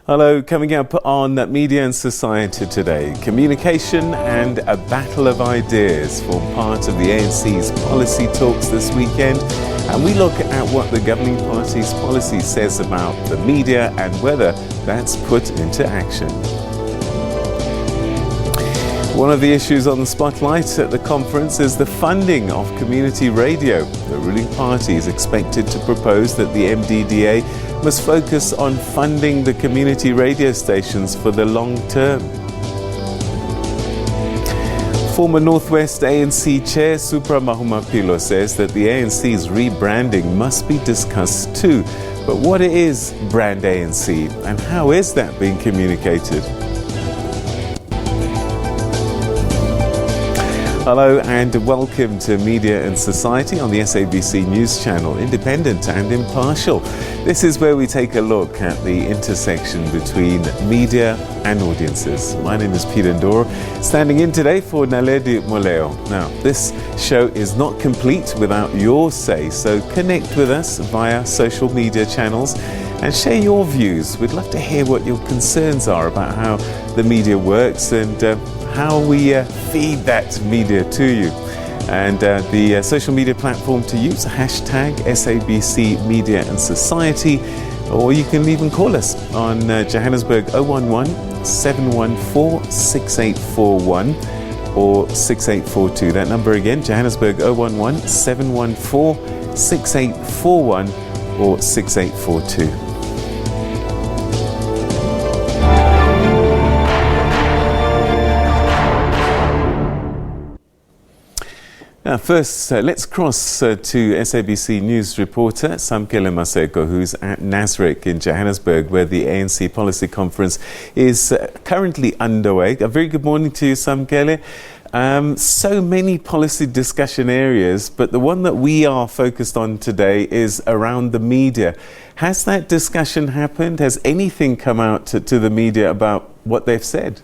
Hello, coming up on Media and Society today, communication and a battle of ideas form part of the ANC's policy talks this weekend, and we look at what the governing party's policy says about the media and whether that's put into action. One of the issues on the spotlight at the conference is the funding of community radio. The ruling party is expected to propose that the MDDA must focus on funding the community radio stations for the long term. Former Northwest ANC Chair Supra Mahumapelo says that the ANC's rebranding must be discussed too. But what is Brand ANC and how is that being communicated? Hello and welcome to Media and Society on the SABC News Channel, independent and impartial. This is where we take a look at the intersection between media and audiences. My name is Peter Ndoro, standing in today for Naledi Moleo. Now, this show is not complete without your say, so connect with us via social media channels and share your views. We'd love to hear what your concerns are about how the media works and how we feed that media to you. And the social media platform to use, hashtag SABC Media and Society, or you can even call us on Johannesburg 011 714 6841 or 6842. That number again, Johannesburg 011 714 6841 or 6842. Now first, let's cross to SABC News reporter Samkele Maseko, who's at Nasrec in Johannesburg, where the ANC policy conference is currently underway. A very good morning to you, Samkele. So many policy discussion areas, but the one that we are focused on today is around the media. Has that discussion happened? Has anything come out to the media about what they've said?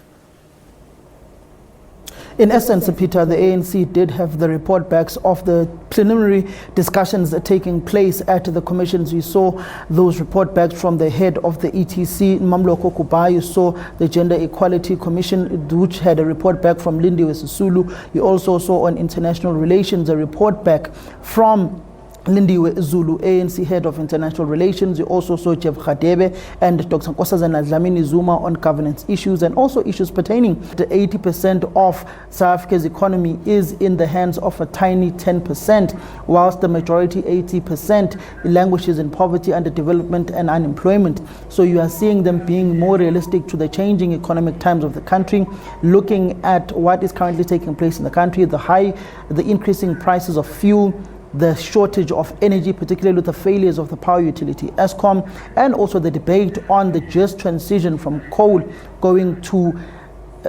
In essence, Peter, the ANC did have the report backs of the preliminary discussions taking place at the commissions. You saw those report backs from the head of the ETC, Mamloko Kuba. You saw the Gender Equality Commission, which had a report back from Lindiwe Sisulu. You also saw on international relations a report back from Lindiwe Zulu, ANC head of international relations. You also saw Jeff Khadebe and Dr. Nkosazana Dlamini Zuma on governance issues and also issues pertaining to 80% of South Africa's economy is in the hands of a tiny 10%, whilst the majority 80% languishes in poverty, underdevelopment and unemployment. So you are seeing them being more realistic to the changing economic times of the country, looking at what is currently taking place in the country, the increasing prices of fuel, the shortage of energy, particularly with the failures of the power utility Eskom, and also the debate on the just transition from coal going to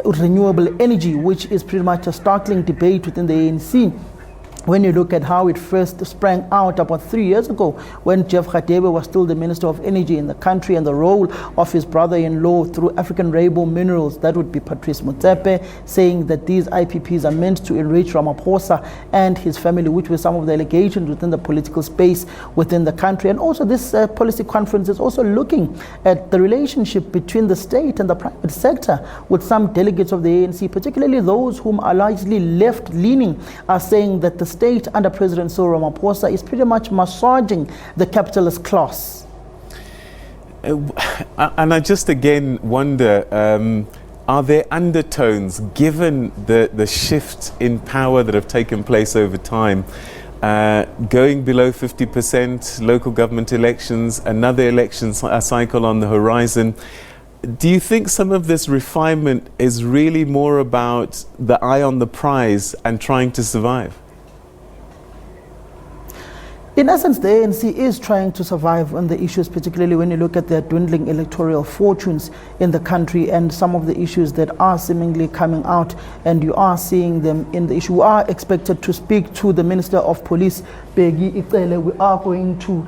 renewable energy, which is pretty much a startling debate within the ANC. When you look at how it first sprang out about 3 years ago, when Jeff Khadebe was still the Minister of Energy in the country, and the role of his brother-in-law through African Rainbow Minerals, that would be Patrice Motsepe, saying that these IPPs are meant to enrich Ramaphosa and his family, which were some of the allegations within the political space within the country. And also this policy conference is also looking at the relationship between the state and the private sector, with some delegates of the ANC, particularly those whom are largely left-leaning, are saying that the state under President Cyril Ramaphosa is pretty much massaging the capitalist class. And I just again wonder, are there undertones, given the shift in power that have taken place over time, going below 50%, local government elections, another election cycle on the horizon? Do you think some of this refinement is really more about the eye on the prize and trying to survive? In essence, the ANC is trying to survive on the issues, particularly when you look at their dwindling electoral fortunes in the country and some of the issues that are seemingly coming out, and you are seeing them in the issue. We are expected to speak to the Minister of Police, Bheki Cele. We are going to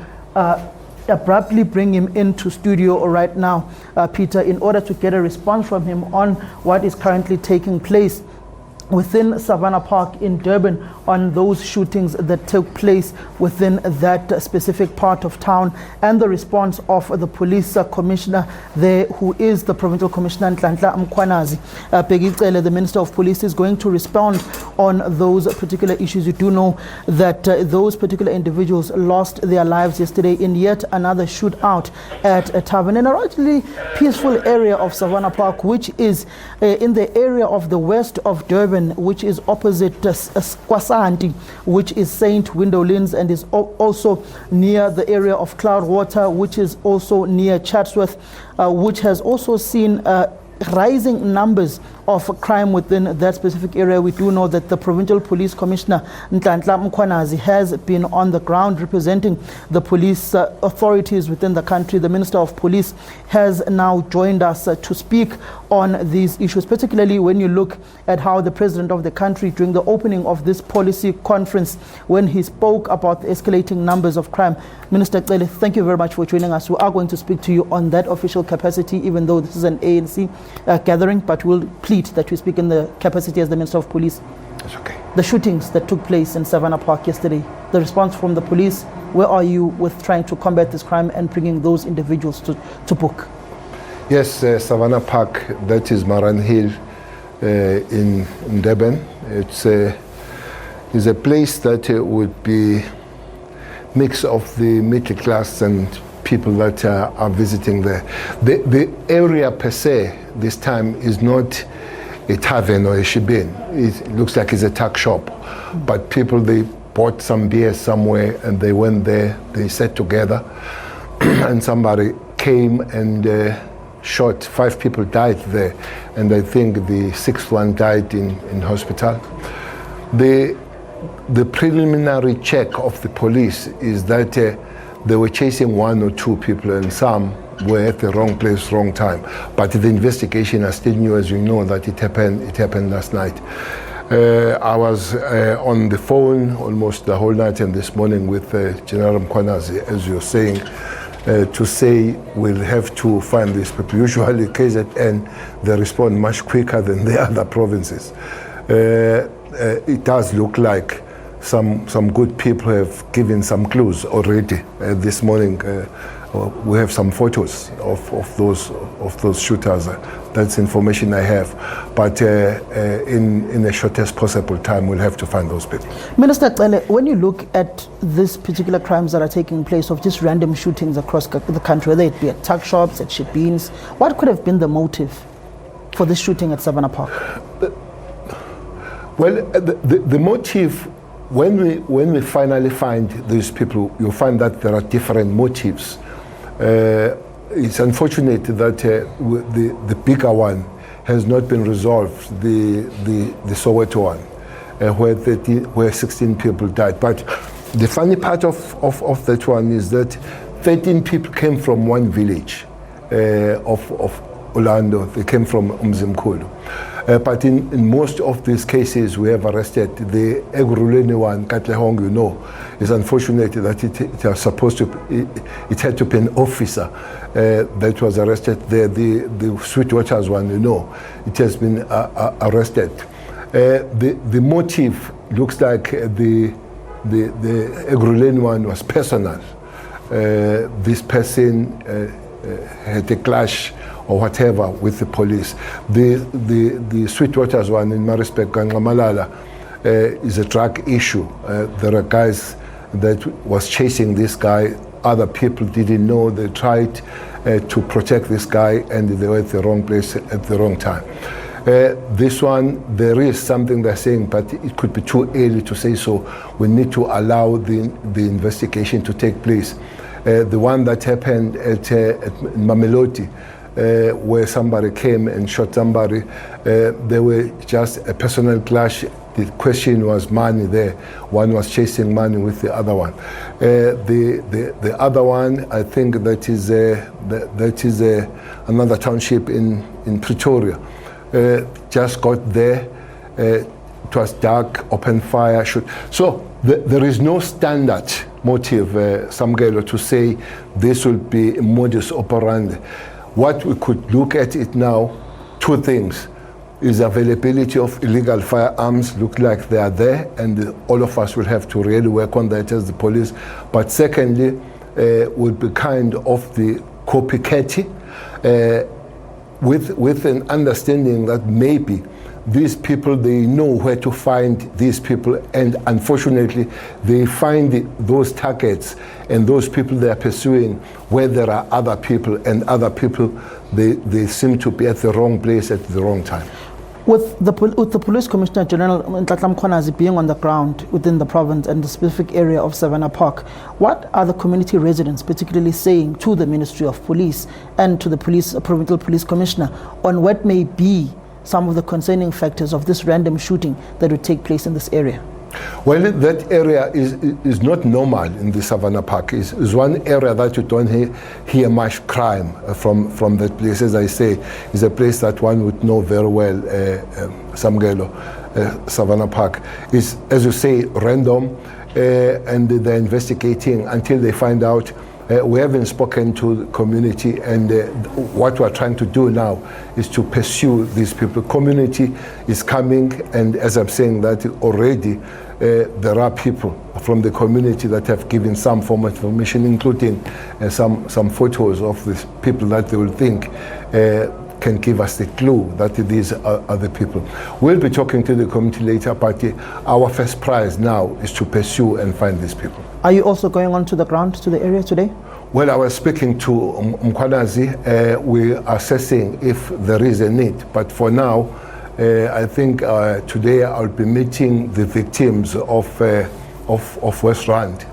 abruptly bring him into studio right now, Peter, in order to get a response from him on what is currently taking place within Savannah Park in Durban on those shootings that took place within that specific part of town, and the response of the police commissioner there, who is the provincial commissioner Nhlanhla Mkhwanazi. Peggy, the Minister of Police, is going to respond on those particular issues. You do know that those particular individuals lost their lives yesterday in yet another shootout at a tavern in a relatively peaceful area of Savannah Park, which is in the area of the west of Durban, which is opposite Kwasanti, which is St. Windolins, and is also near the area of Cloudwater, which is also near Chatsworth, which has also seen rising numbers of crime within that specific area. We do know that the Provincial Police Commissioner Nhlanhla Mkhwanazi has been on the ground representing the police authorities within the country. The Minister of Police has now joined us to speak on these issues, particularly when you look at how the President of the country, during the opening of this policy conference, when he spoke about the escalating numbers of crime. Minister Cele, thank you very much for joining us. We are going to speak to you on that official capacity, even though this is an ANC gathering, but we'll plead that we speak in the capacity as the Minister of Police. That's okay. The shootings that took place in Savannah Park yesterday, the response from the police, where are you with trying to combat this crime and bringing those individuals to book? Yes, Savannah Park, that is Maran Hill in Durban. It's a place that would be mix of the middle class and people that are visiting there. The area per se this time is not a tavern or a shebeen. It looks like it's a tuck shop, but people, they bought some beer somewhere and they went there, they sat together and somebody came and shot. 5 people died there, and I think the 6th one died in hospital. The preliminary check of the police is that they were chasing 1 or 2 people, and some were at the wrong place, wrong time. But the investigation is still new, as you know, that it happened last night. I was on the phone almost the whole night and this morning with General Mkhwanazi, as you're saying, to say we'll have to find these people. Usually KZN, they respond much quicker than the other provinces. It does look like some good people have given some clues already. This morning we have some photos of those shooters. That's information I have. But in the shortest possible time, we'll have to find those people. Minister Cele, when you look at these particular crimes that are taking place of just random shootings across the country, whether it be at tuck shops, at shebeens, what could have been the motive for this shooting at Savannah Park? Well, the motive, when we finally find these people, you'll find that there are different motives. It's unfortunate that the bigger one has not been resolved, the Soweto one, where 16 people died. But the funny part of that one is that 13 people came from one village of Orlando. They came from Umzimkhulu. But in most of these cases we have arrested. The Ekurhuleni one, Katlehong, you know, is unfortunate that it had to be an officer that was arrested there. The Sweetwaters one, you know, it has been arrested. The motive looks like the Ekurhuleni one was personal. This person had a clash or whatever with the police. The Sweetwaters one in Maritzburg, Gangamalala, is a drug issue. There are guys that was chasing this guy. Other people didn't know. They tried to protect this guy, and they were at the wrong place at the wrong time. This one, there is something they're saying, but it could be too early to say so. We need to allow the investigation to take place. The one that happened at Mamelodi, where somebody came and shot somebody, there were just a personal clash. The question was money there. One was chasing money with the other one. The other one, I think that is another township in Pretoria. Just got there. It was dark, open fire, shoot. So there is no standard motive, Samgelo, to say this will be a modus operandi. What we could look at it now, 2 things. is availability of illegal firearms. Look like they are there, and all of us will have to really work on that as the police. But secondly, would be kind of the copycatting, with an understanding that maybe these people, they know where to find these people, and unfortunately they find those targets and those people they are pursuing where there are other people, and other people, they seem to be at the wrong place at the wrong time. With the Police Commissioner General Ntatlam Khonazi being on the ground within the province and the specific area of Savannah Park, what are the community residents particularly saying to the Ministry of Police and to the Provincial Police Commissioner on what may be some of the concerning factors of this random shooting that would take place in this area? Well, that area is not normal in the Savannah Park. It's one area that you don't hear much crime from that place. As I say, it's a place that one would know very well, Samgelo, Savannah Park. It's, as you say, random, and they're investigating until they find out. We haven't spoken to the community, and what we're trying to do now is to pursue these people. Community is coming, and as I'm saying that already, there are people from the community that have given some form of information, including some photos of these people that they will think can give us the clue that these are the people. We'll be talking to the community later, but our first prize now is to pursue and find these people. Are you also going on to the ground, to the area today? Well, I was speaking to Mkhwanazi. We're assessing if there is a need, but for now, I think today I'll be meeting the victims of West Rand,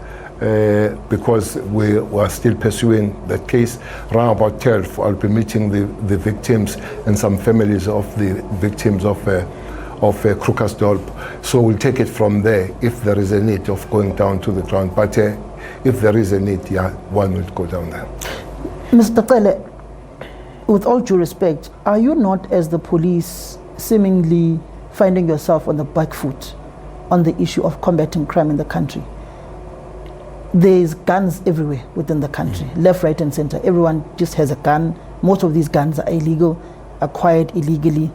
because we are still pursuing that case. Around about 12, I'll be meeting the victims and some families of the victims of Krugersdorp. So we'll take it from there if there is a need of going down to the ground. But if there is a need, yeah, one will go down there. Mr. Qele, with all due respect, are you not, as the police, seemingly finding yourself on the back foot on the issue of combating crime in the country? There's guns everywhere within the country, left, right, and center. Everyone just has a gun. Most of these guns are illegal, acquired illegally.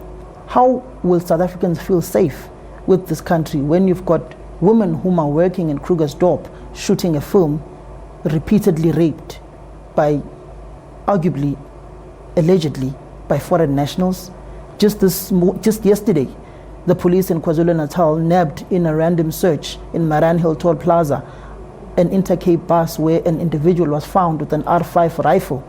How will South Africans feel safe with this country when you've got women whom are working in Krugersdorp shooting a film, repeatedly raped by, arguably, allegedly, by foreign nationals? Just yesterday, the police in KwaZulu-Natal nabbed in a random search in Maran Hill Toll Plaza an Intercape bus where an individual was found with an R5 rifle,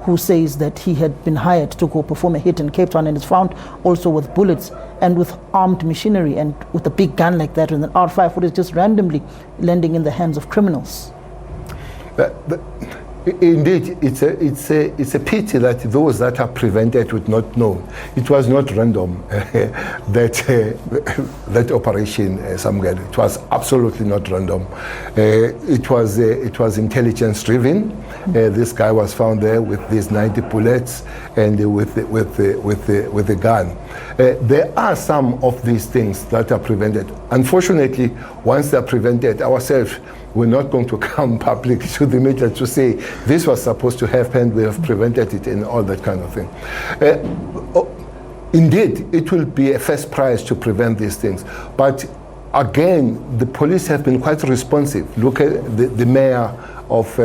who says that he had been hired to go perform a hit in Cape Town, and is found also with bullets and with armed machinery and with a big gun like that, with an R5, what is just randomly landing in the hands of criminals. Indeed, it's a pity that those that are prevented would not know. It was not random, that operation, Samgel. It was absolutely not random. It was intelligence driven. This guy was found there with these 90 bullets and with the gun. There are some of these things that are prevented. Unfortunately, once they're prevented, ourselves, we're not going to come public to the media to say this was supposed to happen, we have prevented it, and all that kind of thing. Indeed, it will be a first prize to prevent these things. But again, the police have been quite responsive. Look at the mayor of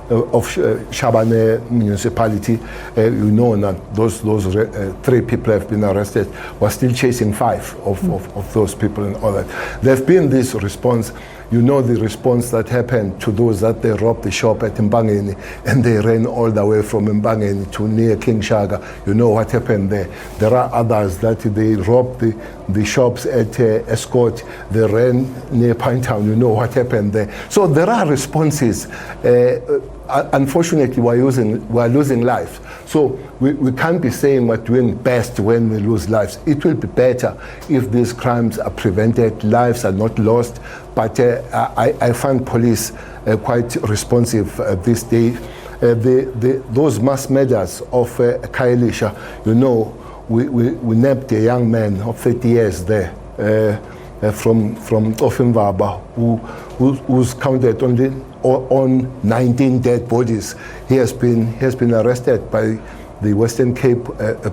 Shabane municipality. You know that those 3 people have been arrested. We're still chasing 5 of those people and all that. There's been this response. You know the response that happened to those that they robbed the shop at Mbangeni and they ran all the way from Mbangeni to near King Shaga. You know what happened there. There are others that they robbed the shops at Escort. They ran near Pinetown. You know what happened there. So there are responses. Unfortunately, we're losing lives. So we can't be saying we're doing best when we lose lives. It will be better if these crimes are prevented, lives are not lost. But I find police quite responsive this day. Those mass murders of Khayelitsha, you know, we nabbed a young man of 30 years there from Ofimvaba who's counted on 19 dead bodies. He has been arrested by the Western Cape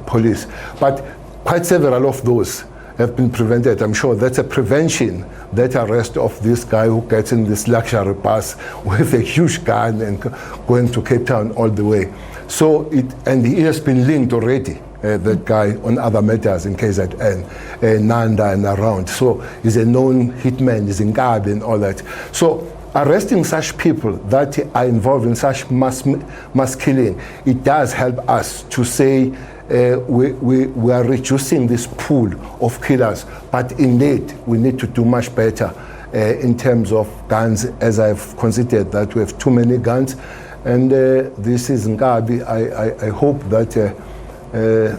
police. But quite several of those have been prevented. I'm sure that's a prevention, that arrest of this guy who gets in this luxury bus with a huge gun and going to Cape Town all the way. So and he has been linked already, that guy, on other matters in KZN, Nanda and around. So he's a known hitman, he's in Gabi and all that. So arresting such people that are involved in such mass killing, it does help us to say we are reducing this pool of killers, but indeed we need to do much better in terms of guns, as I've considered that we have too many guns. And this is Ngabi. I hope that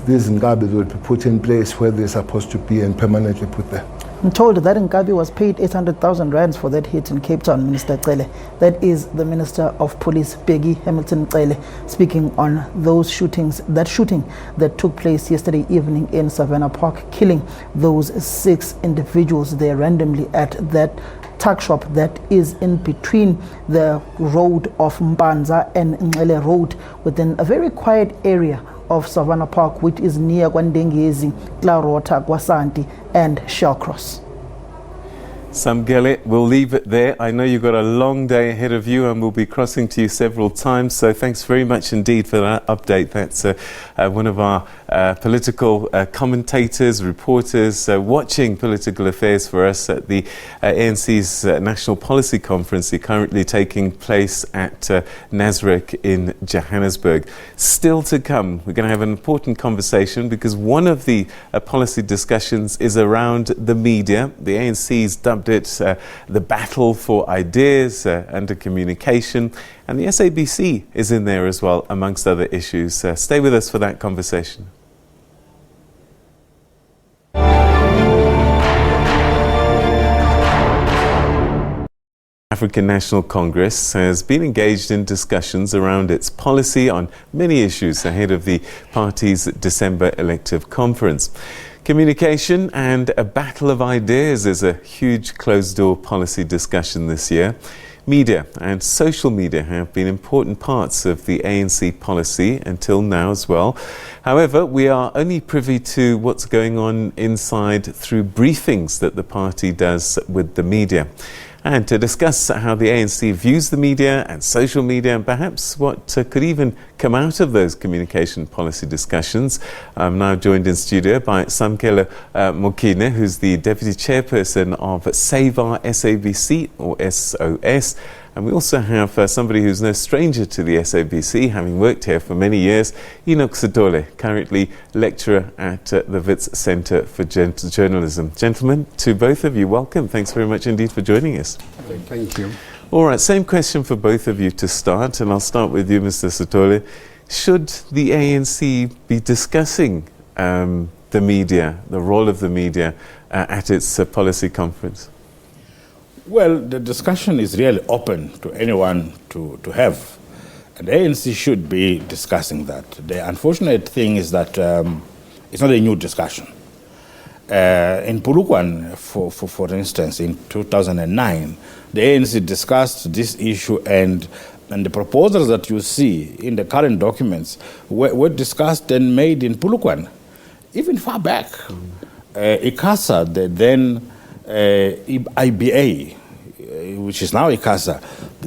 these Ngabis will be put in place where they're supposed to be and permanently put there. I'm told that Ngabi was paid 800,000 rands for that hit in Cape Town, Minister Cele. That is the Minister of Police, Peggy Hamilton Cele, speaking on those shootings, that shooting that took place yesterday evening in Savannah Park, killing those 6 individuals there randomly at that tuck shop that is in between the road of Mbanza and Ngele Road, within a very quiet area of Savannah Park, which is near Kwandengezi, Clarota, Gwasanti and Shellcross. Samgele, we'll leave it there. I know you've got a long day ahead of you and we'll be crossing to you several times. So thanks very much indeed for that update. That's one of our political commentators, reporters, watching political affairs for us at the ANC's National Policy Conference, currently taking place at Nasrec in Johannesburg. Still to come, we're going to have an important conversation because one of the policy discussions is around the media. The ANC's dubbed it the battle for ideas and communication, and the SABC is in there as well, amongst other issues. Stay with us for that conversation. African National Congress has been engaged in discussions around its policy on many issues ahead of the party's December elective conference. Communication and a battle of ideas is a huge closed-door policy discussion this year. Media and social media have been important parts of the ANC policy until now as well. However, we are only privy to what's going on inside through briefings that the party does with the media. And to discuss how the ANC views the media and social media and perhaps what could even come out of those communication policy discussions, I'm now joined in studio by Samkelo Mokine, who's the Deputy Chairperson of Save Our SABC, or SOS. And we also have somebody who's no stranger to the SABC, having worked here for many years, Enoch Sitole, currently lecturer at the Wits Centre for Journalism. Gentlemen, to both of you, welcome. Thanks very much indeed for joining us. Thank you. All right, same question for both of you to start, and I'll start with you, Mr. Sitole. Should the ANC be discussing the media, the role of the media at its policy conference? Well, the discussion is really open to anyone to have. And the ANC should be discussing that. The unfortunate thing is that it's not a new discussion. In Polokwane, for instance, in 2009, the ANC discussed this issue, and the proposals that you see in the current documents were discussed and made in Polokwane, even far back. ICASA, the then IBA, which is now ICASA,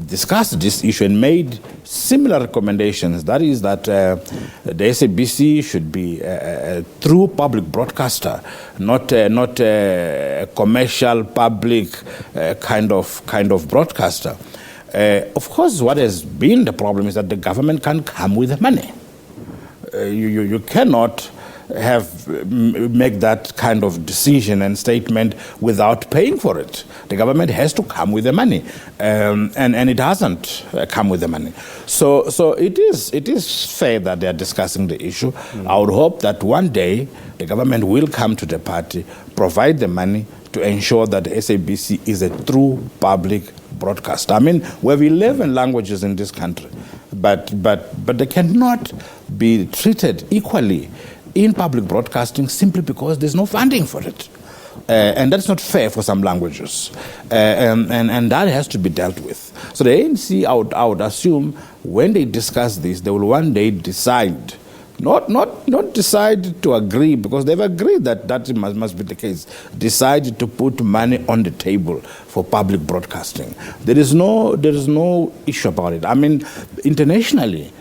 discussed this issue and made similar recommendations. That is that the SABC should be a true public broadcaster, not a commercial public kind of broadcaster. Of course, what has been the problem is that the government can't come with the money. You cannot make that kind of decision and statement without paying for it. The government has to come with the money, and it hasn't come with the money. So it is fair that they are discussing the issue. I would hope that one day the government will come to the party, provide the money to ensure that the SABC is a true public broadcaster. I mean, we have 11 languages in this country, but they cannot be treated equally in public broadcasting simply because there's no funding for it. And that's not fair for some languages. And that has to be dealt with. So the ANC, I would assume, when they discuss this, they will one day decide Not decide to agree, because they've agreed that must be the case. Decide to put money on the table for public broadcasting. There is no issue about it. I mean, internationally,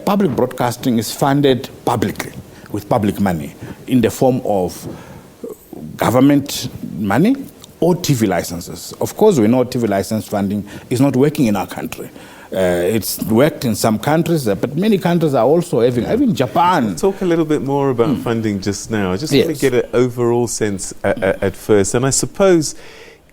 public broadcasting is funded publicly with public money in the form of government money or TV licenses. Of course, we know TV license funding is not working in our country. It's worked in some countries, but many countries are also having, even Japan. We'll talk a little bit more about funding just now. I just want to get an overall sense at first. And I suppose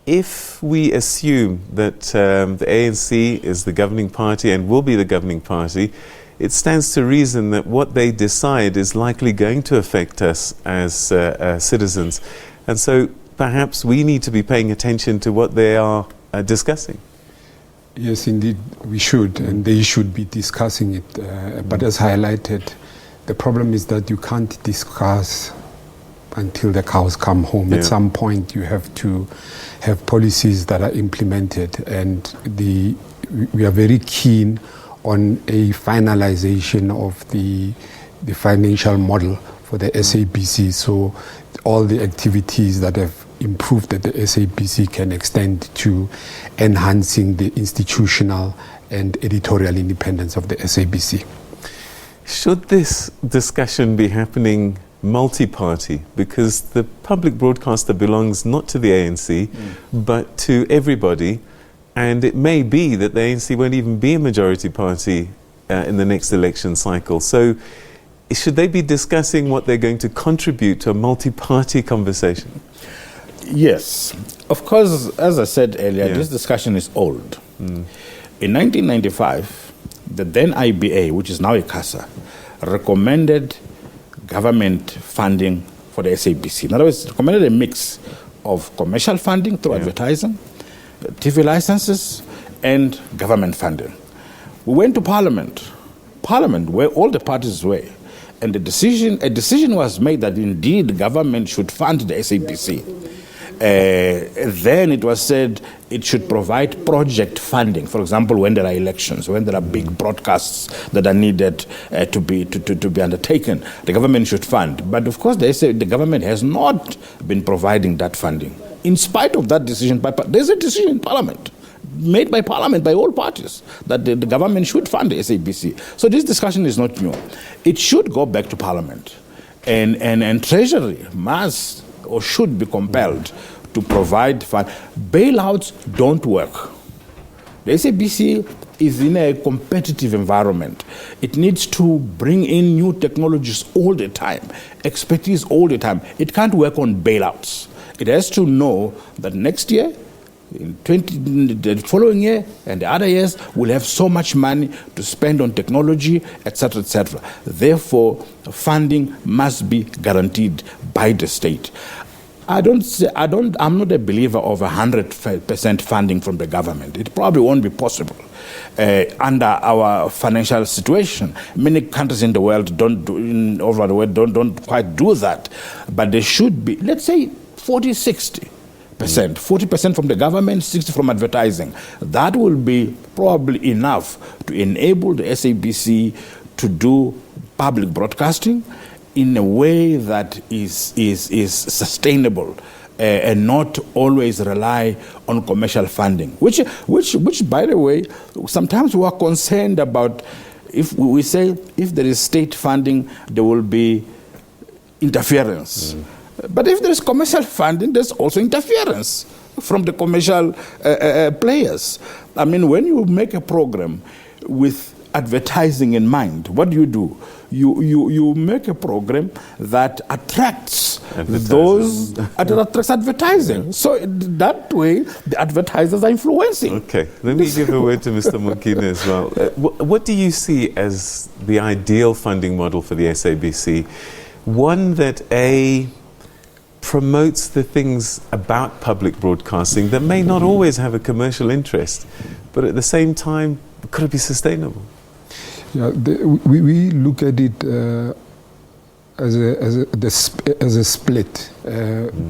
if we assume that the ANC is the governing party and will be the governing party, it stands to reason that what they decide is likely going to affect us as citizens. And so perhaps we need to be paying attention to what they are discussing. Yes, indeed, we should, and they should be discussing it. But as highlighted, the problem is that you can't discuss until the cows come home. At some point, you have to have policies that are implemented, and we are very keen on a finalization of the financial model for the SABC. So all the activities that have improved at the SABC can extend to enhancing the institutional and editorial independence of the SABC. Should this discussion be happening multi-party? Because the public broadcaster belongs not to the ANC, but to everybody. And it may be that the ANC won't even be a majority party in the next election cycle. So should they be discussing what they're going to contribute to a multi-party conversation? Yes. Of course, as I said earlier, this discussion is old. In 1995, the then IBA, which is now ICASA, recommended government funding for the SABC. In other words, it recommended a mix of commercial funding through advertising, TV licenses, and government funding. We went to Parliament, where all the parties were, and a decision was made that indeed the government should fund the SABC. Then it was said it should provide project funding. For example, when there are elections, when there are big broadcasts that are needed to be undertaken, the government should fund. But of course, they say the government has not been providing that funding. In spite of that decision, there's a decision in Parliament, made by Parliament, by all parties, that the government should fund the SABC. So this discussion is not new. It should go back to Parliament. And Treasury must or should be compelled to provide fund. Bailouts don't work. The SABC is in a competitive environment. It needs to bring in new technologies all the time, expertise all the time. It can't work on bailouts. It has to know that next year, the following year, and the other years, we'll have so much money to spend on technology, etc., etc. Therefore, funding must be guaranteed by the state. I'm not a believer of 100% funding from the government. It probably won't be possible under our financial situation. Many countries in the world don't quite do that. But there should be, let's say, 40-60%. 40% from the government, 60% from advertising. That will be probably enough to enable the SABC to do public broadcasting in a way that is sustainable and not always rely on commercial funding, which by the way, sometimes we are concerned about. If we say if there is state funding, there will be interference. But if there is commercial funding, there's also interference from the commercial players. I mean, when you make a program with advertising in mind, what do? You make a program that attracts attracts advertising. So that way, the advertisers are influencing. Okay, let me give a word to Mr. Mokine as well. What do you see as the ideal funding model for the SABC? One that promotes the things about public broadcasting that may not always have a commercial interest, but at the same time, could it be sustainable? Yeah, we look at it as a split.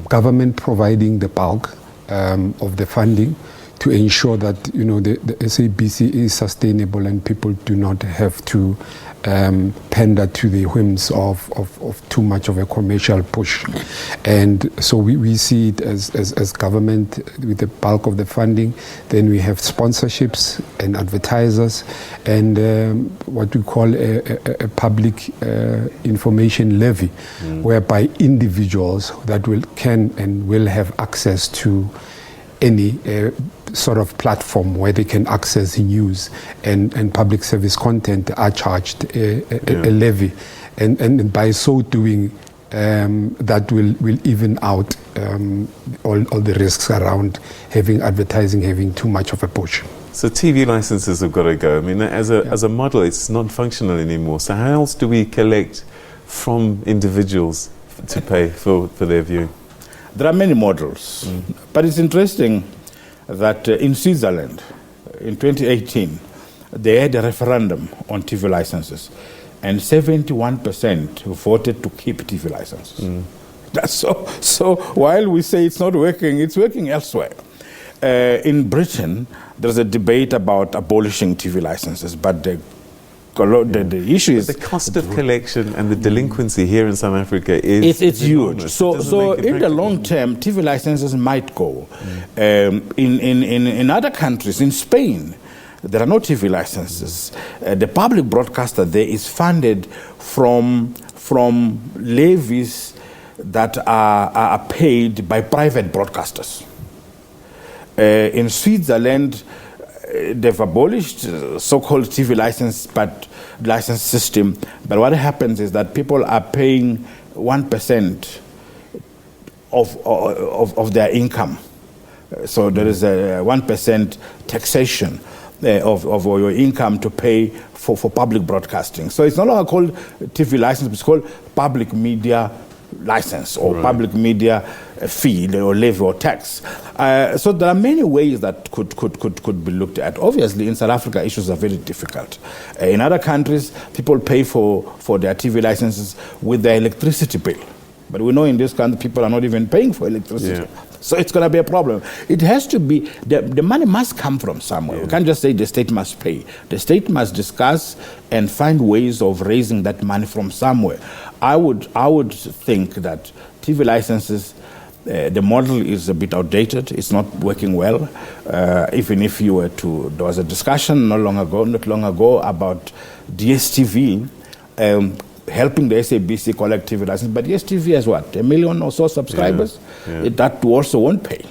Government providing the bulk of the funding to ensure that the SABC is sustainable and people do not have to pander to the whims of too much of a commercial push. And so we see it as government with the bulk of the funding. Then we have sponsorships and advertisers and what we call a public information levy, whereby individuals that can and will have access to any sort of platform where they can access news and public service content are charged a levy, and by so doing that will even out all the risks around having advertising having too much of a push. So TV licenses have got to go. I mean, as a model, it's not functional anymore. So how else do we collect from individuals to pay for their viewing? There are many models, but it's interesting that in Switzerland, in 2018, they had a referendum on TV licenses, and 71% voted to keep TV licenses. That's so while we say it's not working, it's working elsewhere. In Britain, there's a debate about abolishing TV licenses, but the issue is the cost of collection and the delinquency here in South Africa is it's huge. So in the long term, TV licenses might go. In other countries, in Spain, there are no TV licenses. The public broadcaster there is funded from levies that are paid by private broadcasters. In Switzerland, they've abolished so-called TV license system, but what happens is that people are paying 1% of their income. So there is a 1% taxation of your income to pay for public broadcasting. So it's no longer called TV license, it's called public media license or public media fee or levy or tax. So there are many ways that could be looked at. Obviously, in South Africa, issues are very difficult. In other countries, people pay for their TV licenses with their electricity bill. But we know in this country, people are not even paying for electricity. Yeah. So it's going to be a problem. It has to be, the money must come from somewhere. Yeah. We can't just say the state must pay. The state must discuss and find ways of raising that money from somewhere. I would think that TV licenses, the model is a bit outdated. It's not working well. Even if you were to, there was a discussion not long ago about DSTV helping the SABC collect TV license. But DSTV has what, 1 million or so subscribers? Yeah. That also won't pay.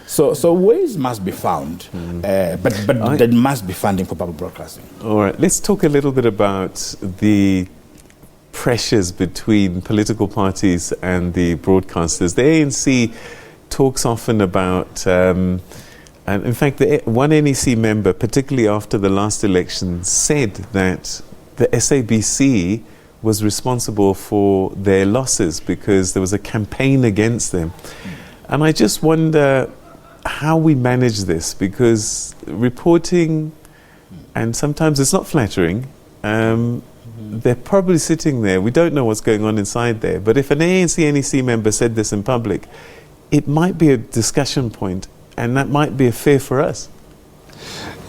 So ways must be found, but there must be funding for public broadcasting. All right, let's talk a little bit about the pressures between political parties and the broadcasters. The ANC talks often about, and in fact, one NEC member, particularly after the last election, said that the SABC was responsible for their losses because there was a campaign against them. And I just wonder how we manage this, because reporting, and sometimes it's not flattering, they're probably sitting there. We don't know what's going on inside there. But if an ANC NEC member said this in public, it might be a discussion point, and that might be a fear for us.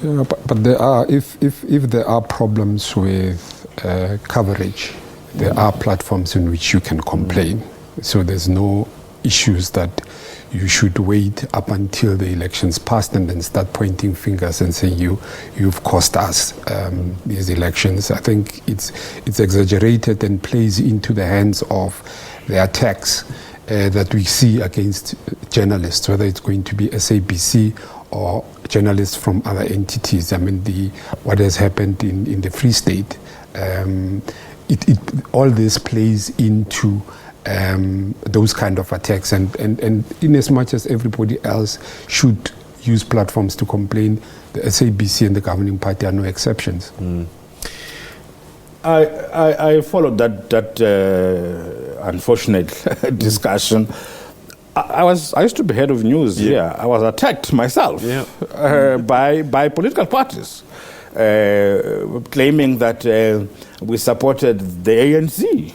Yeah, but there are, if there are problems with coverage, there are platforms in which you can complain. So there's no issues that you should wait up until the elections passed and then start pointing fingers and saying you've cost us these elections. I think it's exaggerated and plays into the hands of the attacks that we see against journalists, whether it's going to be SABC or journalists from other entities. I mean, what has happened in the Free State, all this plays into those kind of attacks, and in as much as everybody else should use platforms to complain, the SABC and the governing party are no exceptions. I followed that unfortunate discussion. I used to be head of news here. I was attacked myself by political parties, claiming that we supported the ANC.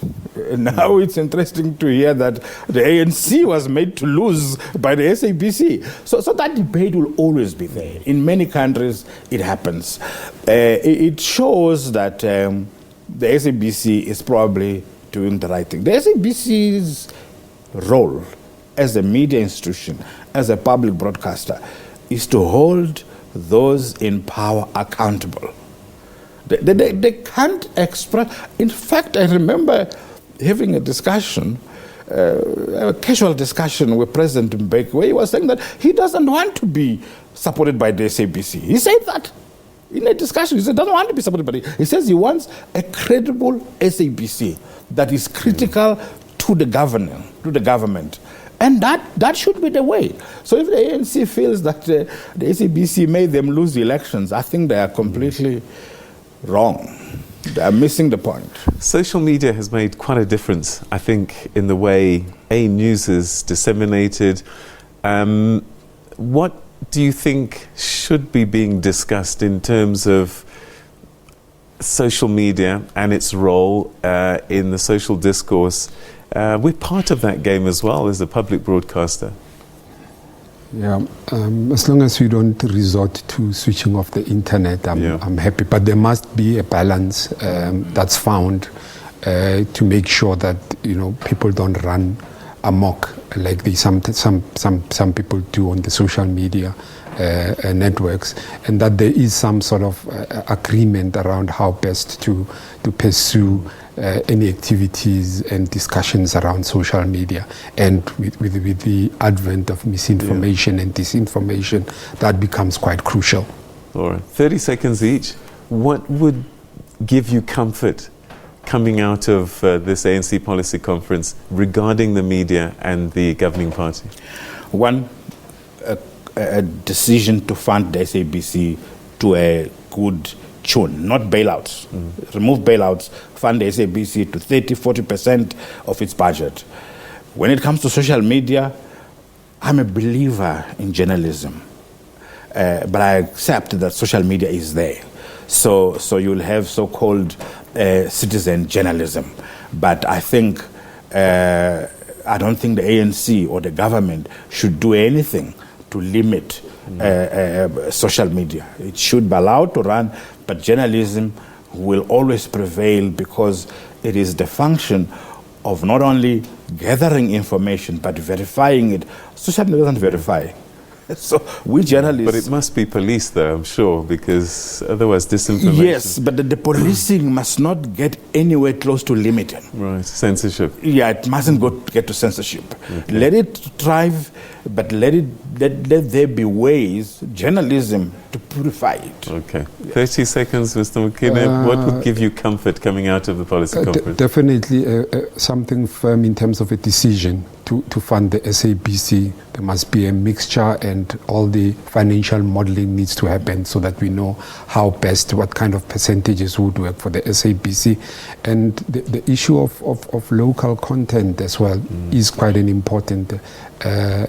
Now it's interesting to hear that the ANC was made to lose by the SABC. So that debate will always be there. In many countries, it happens. It shows that the SABC is probably doing the right thing. The SABC's role as a media institution, as a public broadcaster, is to hold those in power accountable. They can't express. In fact, I remember having a discussion, a casual discussion with President Mbeki, where he was saying that he doesn't want to be supported by the SABC. He said that in a discussion. He said he doesn't want to be supported by it. He says he wants a credible SABC that is critical to the government. And that should be the way. So if the ANC feels that the SABC made them lose the elections, I think they are completely wrong. They are missing the point. Social media has made quite a difference, I think, in the way news is disseminated. What do you think should be being discussed in terms of social media and its role in the social discourse? We're part of that game as well as a public broadcaster. Yeah, as long as we don't resort to switching off the internet, I'm happy. But there must be a balance that's found to make sure that people don't run amok like some people do on the social media networks, and that there is some sort of agreement around how best to pursue any activities and discussions around social media. And with the advent of misinformation and disinformation, that becomes quite crucial. All right, 30 seconds each. What would give you comfort coming out of this ANC policy conference regarding the media and the governing party? One, a decision to fund the SABC to a good tune, not bailouts. Remove bailouts, fund the SABC to 30-40% of its budget. When it comes to social media, I'm a believer in journalism, but I accept that social media is there. So you'll have so-called citizen journalism. But I think, I don't think the ANC or the government should do anything to limit social media. It should be allowed to run, but journalism will always prevail because it is the function of not only gathering information but verifying it. Social media doesn't verify. So we journalists... But it must be policed though, I'm sure, because otherwise disinformation... Yes, but the policing must not get anywhere close to limiting. Right, censorship. Yeah, it mustn't get to censorship. Okay. Let it thrive, but let there be ways, journalism, to purify it. Okay. 30 seconds, Mr. Mokine. What would give you comfort coming out of the policy conference? Definitely something firm in terms of a decision to fund the SABC. There must be a mixture and all the financial modeling needs to happen so that we know how best, what kind of percentages would work for the SABC. And the issue of local content as well is quite an important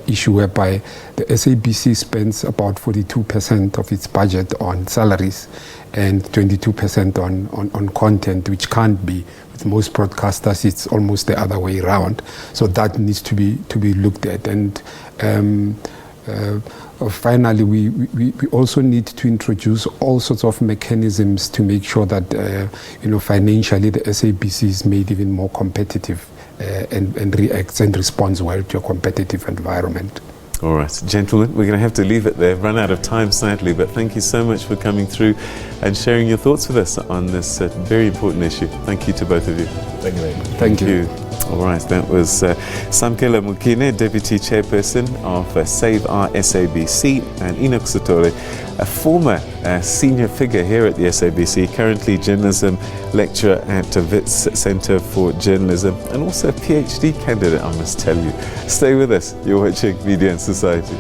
issue, whereby the SABC spends about 42% of its budget on salaries and 22% on content, which can't be. With most broadcasters, it's almost the other way around. So that needs to be looked at. And finally, we also need to introduce all sorts of mechanisms to make sure that financially the SABC is made even more competitive and reacts and responds well to a competitive environment. All right, gentlemen, we're going to have to leave it there. Run out of time, sadly, but thank you so much for coming through and sharing your thoughts with us on this very important issue. Thank you to both of you. Thank you very much. Thank you. All right, that was Samkela Mokine, Deputy Chairperson of Save Our SABC, and Enoch Sotore, a former senior figure here at the SABC, currently journalism lecturer at Wits Centre for Journalism, and also a PhD candidate, I must tell you. Stay with us. You're watching Media and Society.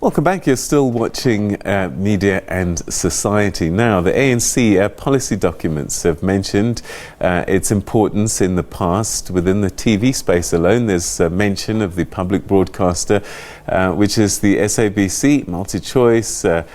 Welcome back. You're still watching Media and Society. Now, the ANC policy documents have mentioned its importance in the past. Within the TV space alone, there's mention of the public broadcaster, which is the SABC, MultiChoice,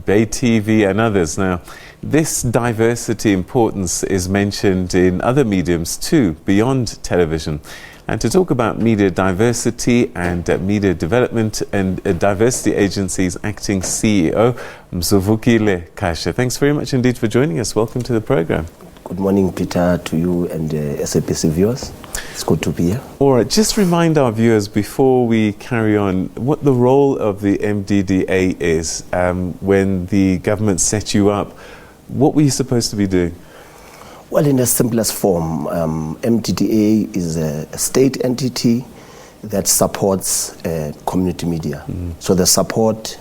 Bay TV and others. Now, this diversity importance is mentioned in other mediums too, beyond television. And to talk about media diversity and media development and Diversity Agency's acting CEO, Mzovukile Kasha. Thanks very much indeed for joining us. Welcome to the program. Good morning, Peter, to you and SABC viewers. It's good to be here. All right, just remind our viewers before we carry on what the role of the MDDA is when the government set you up. What were you supposed to be doing? Well, in the simplest form, MDDA is a state entity that supports community media. So the support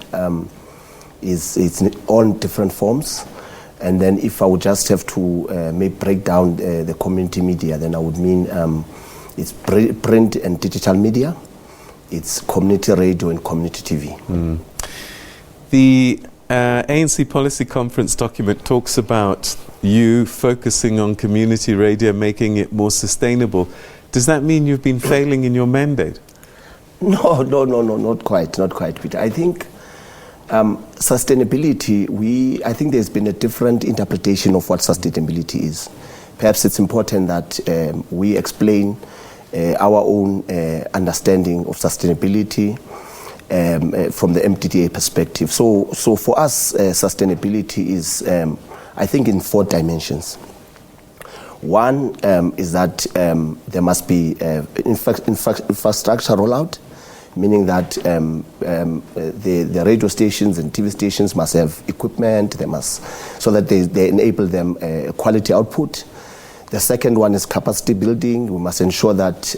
is in all different forms. And then if I would just have to maybe break down the community media, then I would mean it's print and digital media, it's community radio and community TV. The ANC policy conference document talks about you focusing on community radio, making it more sustainable. Does that mean you've been failing in your mandate? No, not quite, Peter. I think sustainability, I think there's been a different interpretation of what sustainability is. Perhaps it's important that we explain our own understanding of sustainability from the MDDA perspective. So for us, sustainability is, I think, in 4 dimensions. One is that there must be infrastructure rollout, meaning that the radio stations and TV stations must have equipment, so that they enable them quality output. The second one is capacity building. We must ensure that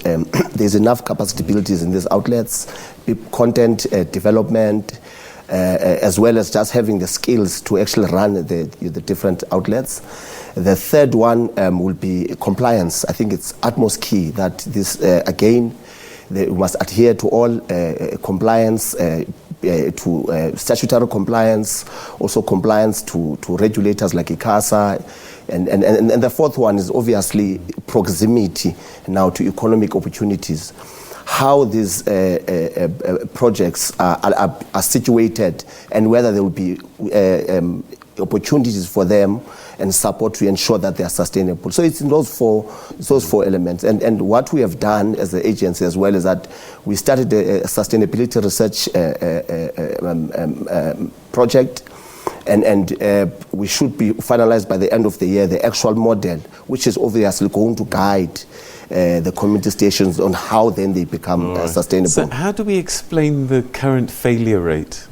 there's enough capacity buildings in these outlets, content development, as well as just having the skills to actually run the different outlets. The third one will be compliance. I think it's utmost key that this, again, we must adhere to all compliance, to statutory compliance, also compliance to regulators like ICASA. And the fourth one is obviously proximity now to economic opportunities. How these projects are situated and whether there will be opportunities for them and support to ensure that they are sustainable. So it's in those four elements. And what we have done as an agency as well is that we started a sustainability research project. And we should be finalized by the end of the year, the actual model, which is obviously going to guide the community stations on how then they become sustainable. So how do we explain the current failure rate?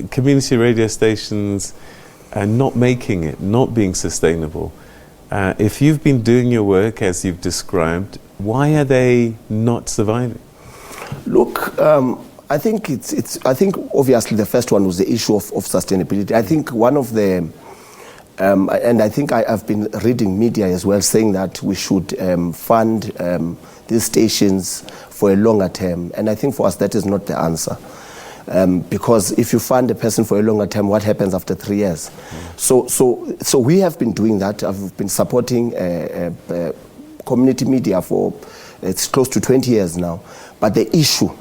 Community radio stations not making it, not being sustainable. If you've been doing your work as you've described, why are they not surviving? Look, I think I think obviously the first one was the issue of sustainability. I think one of the, and I think I've been reading media as well saying that we should fund these stations for a longer term. And I think for us that is not the answer. Because if you fund a person for a longer term, what happens after 3 years? So we have been doing that. I've been supporting community media for it's close to 20 years now. But the issue,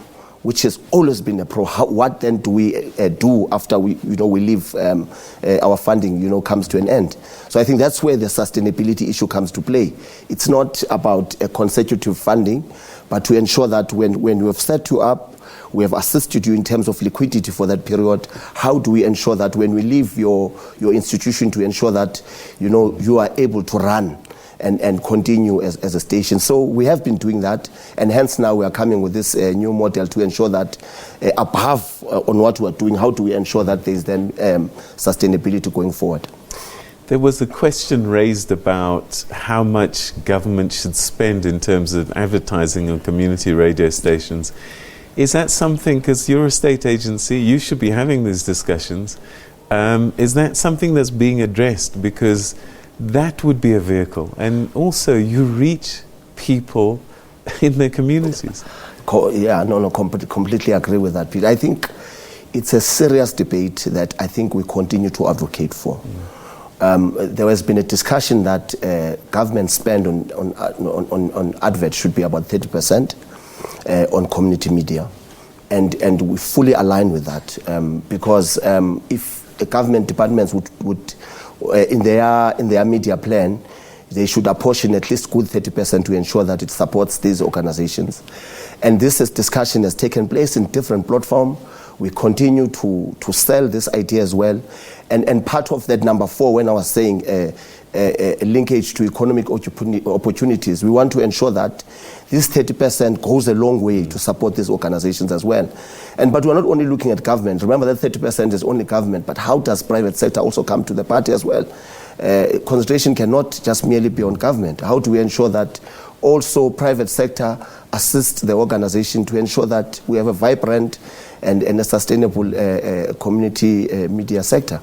which has always been a what then do we do after we leave our funding comes to an end? So I think that's where the sustainability issue comes to play. It's not about a consecutive funding, but to ensure that when we have set you up, we have assisted you in terms of liquidity for that period. How do we ensure that when we leave your institution, to ensure that you are able to run and continue as a station? So we have been doing that, and hence now we are coming with this new model to ensure that above on what we are doing, how do we ensure that there is then sustainability going forward? There was a question raised about how much government should spend in terms of advertising on community radio stations. Is that something, because you're a state agency, you should be having these discussions, is that something that's being addressed? Because that would be a vehicle, and also you reach people in their communities. Completely agree with that, Peter. I think it's a serious debate that I think we continue to advocate for. There has been a discussion that government spend on adverts should be about 30% on community media. And we fully align with that because if the government departments would in their media plan, they should apportion at least good 30% to ensure that it supports these organizations. And discussion has taken place in different platforms. We continue to sell this idea as well. And part of that number 4, when I was saying a linkage to economic opportunities, we want to ensure that this 30% goes a long way to support these organizations as well. But we're not only looking at government. Remember that 30% is only government, but how does private sector also come to the party as well? Concentration cannot just merely be on government. How do we ensure that also private sector assists the organization to ensure that we have a vibrant and a sustainable community media sector?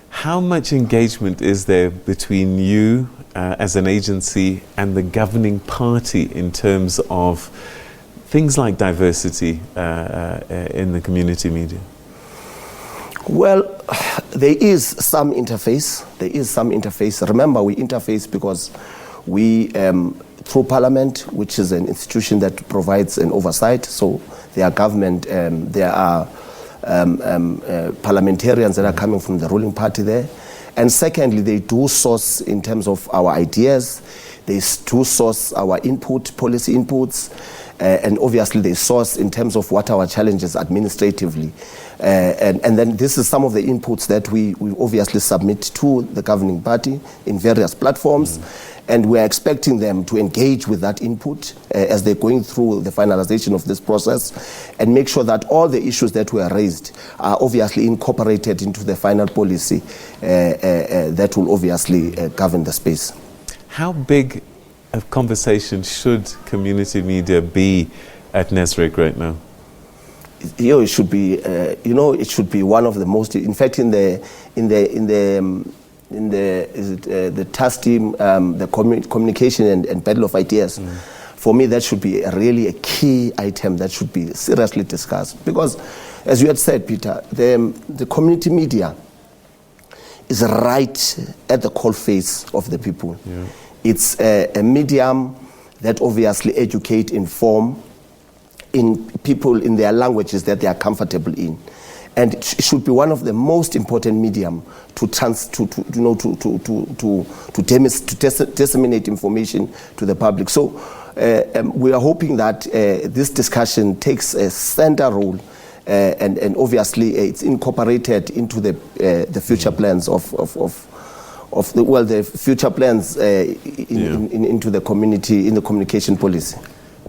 How much engagement is there between you as an agency and the governing party in terms of things like diversity in the community media? Well, there is some interface. Remember, we interface because we, through Parliament, which is an institution that provides an oversight, so there are government, there are parliamentarians that are coming from the ruling party there. And secondly, they do source in terms of our ideas, they do source our policy inputs, and obviously they source in terms of what our challenges administratively. And then this is some of the inputs that we obviously submit to the governing party in various platforms. And we're expecting them to engage with that input as they're going through the finalization of this process and make sure that all the issues that were raised are obviously incorporated into the final policy that will obviously govern the space. How big a conversation should community media be at NESREC right now? It should be, it should be one of the most. In fact, in the task team, the communication and battle of ideas, for me that should be really a key item that should be seriously discussed. Because, as you had said, Peter, the community media is right at the coalface of the people. Yeah. It's a medium that obviously educate, inform in people in their languages that they are comfortable in. And it should be one of the most important medium to disseminate information to the public. So we are hoping that this discussion takes a center role, and obviously it's incorporated into the future plans the future plans into the community in the communication policy.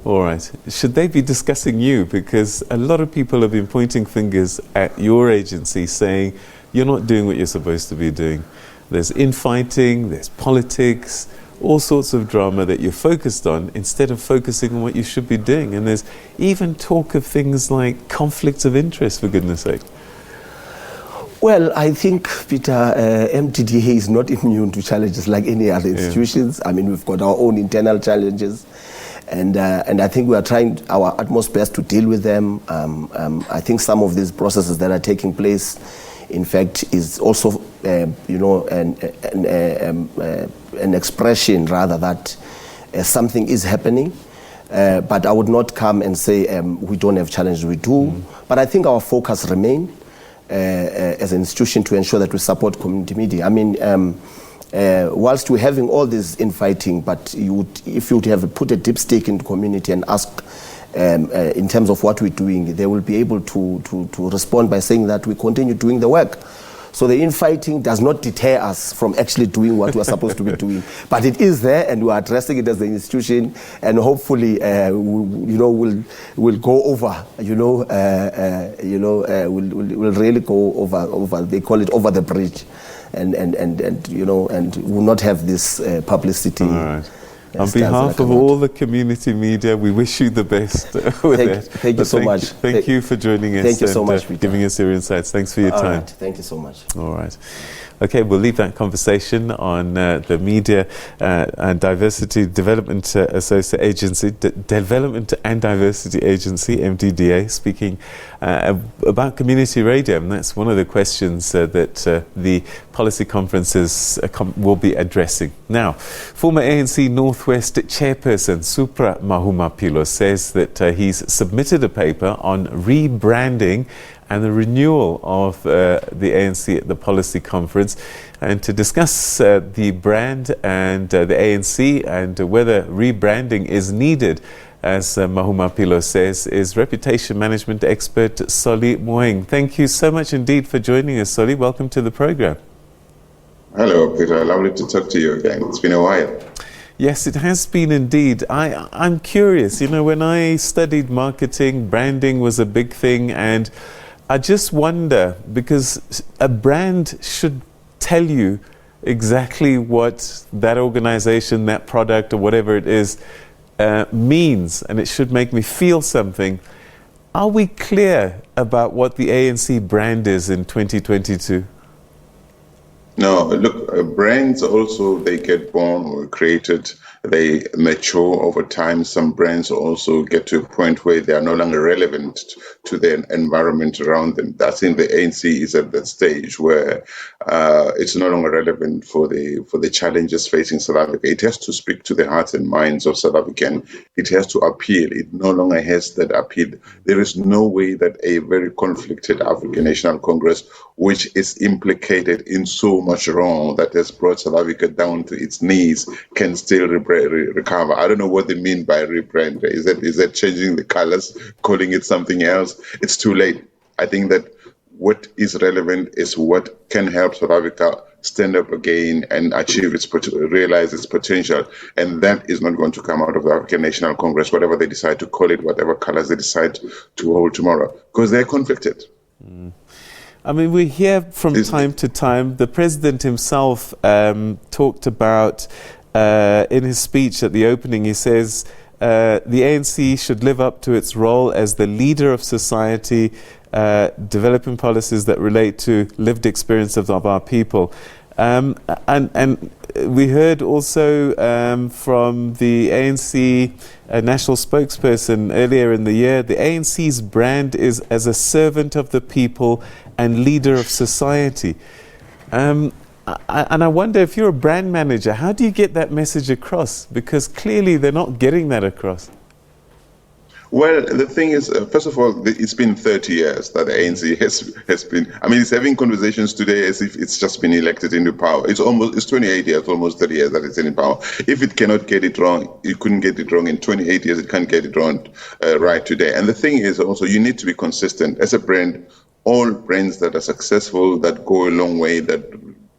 All right. Should they be discussing you? Because a lot of people have been pointing fingers at your agency saying you're not doing what you're supposed to be doing. There's infighting, there's politics, all sorts of drama that you're focused on instead of focusing on what you should be doing. And there's even talk of things like conflicts of interest, for goodness sake. Well, I think, Peter, MTDA is not immune to challenges like any other institutions. I mean, we've got our own internal challenges. And I think we are trying our utmost best to deal with them. I think some of these processes that are taking place, in fact, is also, an expression rather that something is happening. But I would not come and say we don't have challenges. We do. But I think our focus remains as an institution to ensure that we support community media. I mean. Whilst we're having all this infighting, but if you would have put a deep stake in the community and ask in terms of what we're doing, they will be able to respond by saying that we continue doing the work. So the infighting does not deter us from actually doing what we're supposed to be doing. But it is there, and we're addressing it as an institution, and hopefully, we'll go over, we'll really go over, they call it over the bridge. And will not have this publicity. All right. On behalf of all the community media, we wish you the best with that. Thank you so much. Thank you for joining us. Thank you so much, and giving us your insights. Thanks for your time. Right. Thank you so much. All right. Okay, we'll leave that conversation on the Media and Diversity Development Agency, Development and Diversity Agency, MDDA, speaking about community radio. And that's one of the questions that the policy conferences will be addressing. Now, former ANC Northwest Chairperson Supra Mahumapelo says that he's submitted a paper on rebranding and the renewal of the ANC at the policy conference. And to discuss the brand and the ANC and whether rebranding is needed, as Mahumapelo says, is reputation management expert Solly Moeng. Thank you so much indeed for joining us, Solly. Welcome to the program. Hello, Peter. Lovely to talk to you again. It's been a while. Yes, it has been indeed. I'm curious. You know, when I studied marketing, branding was a big thing, and I just wonder, because a brand should tell you exactly what that organization, that product, or whatever it is means, and it should make me feel something. Are we clear about what the ANC brand is in 2022? No, look, brands also, they get born or created, they mature over time. Some brands also get to a point where they are no longer relevant to the environment around them. I think the ANC is at that stage where it's no longer relevant for the challenges facing South Africa. It has to speak to the hearts and minds of South African. It has to appeal. It no longer has that appeal. There is no way that a very conflicted African National Congress, which is implicated in so much wrong that has brought South Africa down to its knees, can still recover. I don't know what they mean by rebrand. Is that changing the colors, calling it something else? It's too late. I think that what is relevant is what can help South Africa stand up again and achieve realize its potential. And that is not going to come out of the African National Congress, whatever they decide to call it, whatever colors they decide to hold tomorrow, because they're conflicted. I mean, we hear from time to time, the president himself talked about, in his speech at the opening, he says, the ANC should live up to its role as the leader of society, developing policies that relate to lived experiences of our people. And we heard also from the ANC national spokesperson earlier in the year, the ANC's brand is as a servant of the people and leader of society. And I wonder, if you're a brand manager, how do you get that message across? Because clearly they're not getting that across. Well, the thing is, first of all, it's been 30 years that the ANC has been, I mean, it's having conversations today as if it's just been elected into power. It's 28 years, almost 30 years that it's in power. If it cannot get it wrong, it couldn't get it wrong in 28 years, it can't get it wrong right today. And the thing is also, you need to be consistent. As a brand, all brands that are successful, that go a long way, that,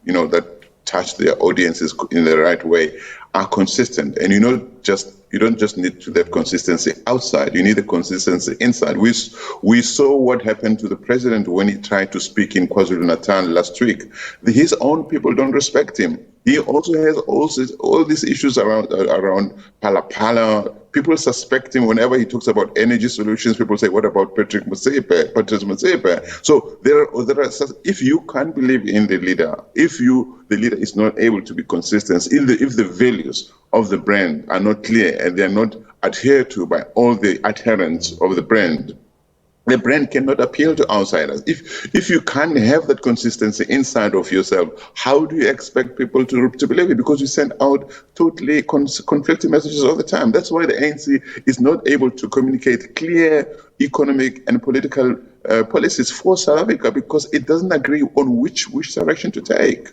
you know, that touch their audiences in the right way, are consistent. And you don't just need to have consistency outside, you need the consistency inside. We saw what happened to the president when he tried to speak in KwaZulu-Natal last week. His own people don't respect him. He also has all these issues around Phala. People suspect him whenever he talks about energy solutions. People say, "What about Patrice Motsepe?" So there are. If you can't believe in the leader, the leader is not able to be consistent, if the values of the brand are not clear and they are not adhered to by all the adherents of the brand cannot appeal to outsiders. If you can't have that consistency inside of yourself, how do you expect people to believe it? Because you send out totally conflicting messages all the time. That's why the ANC is not able to communicate clear economic and political policies for South Africa, because it doesn't agree on which direction to take.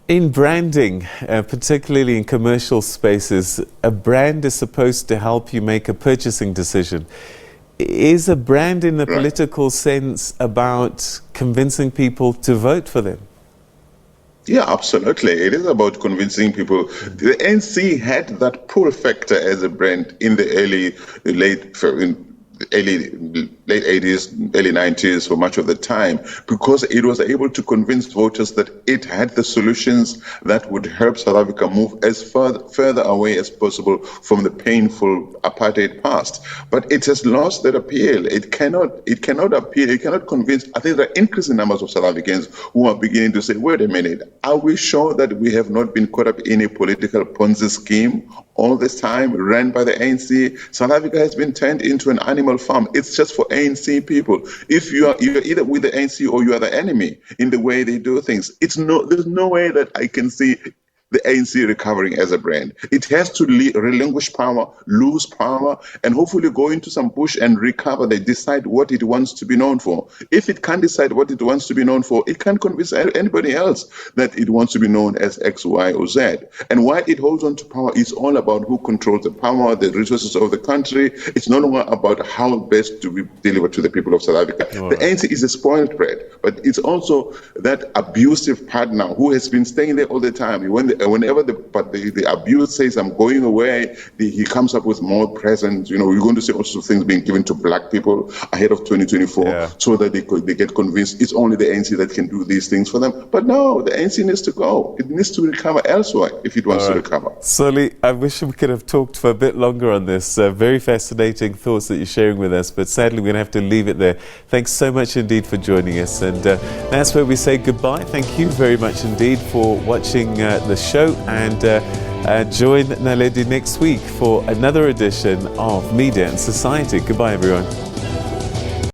In branding, particularly in commercial spaces, a brand is supposed to help you make a purchasing decision. Is a brand in the political sense about convincing people to vote for them? Yeah, absolutely. It is about convincing people. The ANC had that pull factor as a brand in the late 80s, early 90s for much of the time, because it was able to convince voters that it had the solutions that would help South Africa move as further away as possible from the painful apartheid past. But it has lost that appeal. It cannot appeal. It cannot convince. I think there are increasing numbers of South Africans who are beginning to say, wait a minute, are we sure that we have not been caught up in a political Ponzi scheme all this time, ran by the ANC? South Africa has been turned into an animal farm. It's just for ANC people. If you're either with the ANC or you are the enemy in the way they do things. There's no way that I can see the ANC recovering as a brand. It has to relinquish power, lose power, and hopefully go into some bush and recover. They decide what it wants to be known for. If it can't decide what it wants to be known for, it can't convince anybody else that it wants to be known as X, Y, or Z. And while it holds on to power, it's all about who controls the power, the resources of the country. It's no longer about how best to be delivered to the people of South Africa. All right. The ANC is a spoiled brat, but it's also that abusive partner who has been staying there all the time. Whenever the abuse says, I'm going away, he comes up with more presents. You're going to see also things being given to black people ahead of 2024 so that they get convinced it's only the ANC that can do these things for them. But no, the ANC needs to go. It needs to recover elsewhere if it wants to recover. Solly, I wish we could have talked for a bit longer on this. Very fascinating thoughts that you're sharing with us, but sadly we're going to have to leave it there. Thanks so much indeed for joining us. And that's where we say goodbye. Thank you very much indeed for watching the show, and join Naledi next week for another edition of Media and Society. Goodbye, everyone.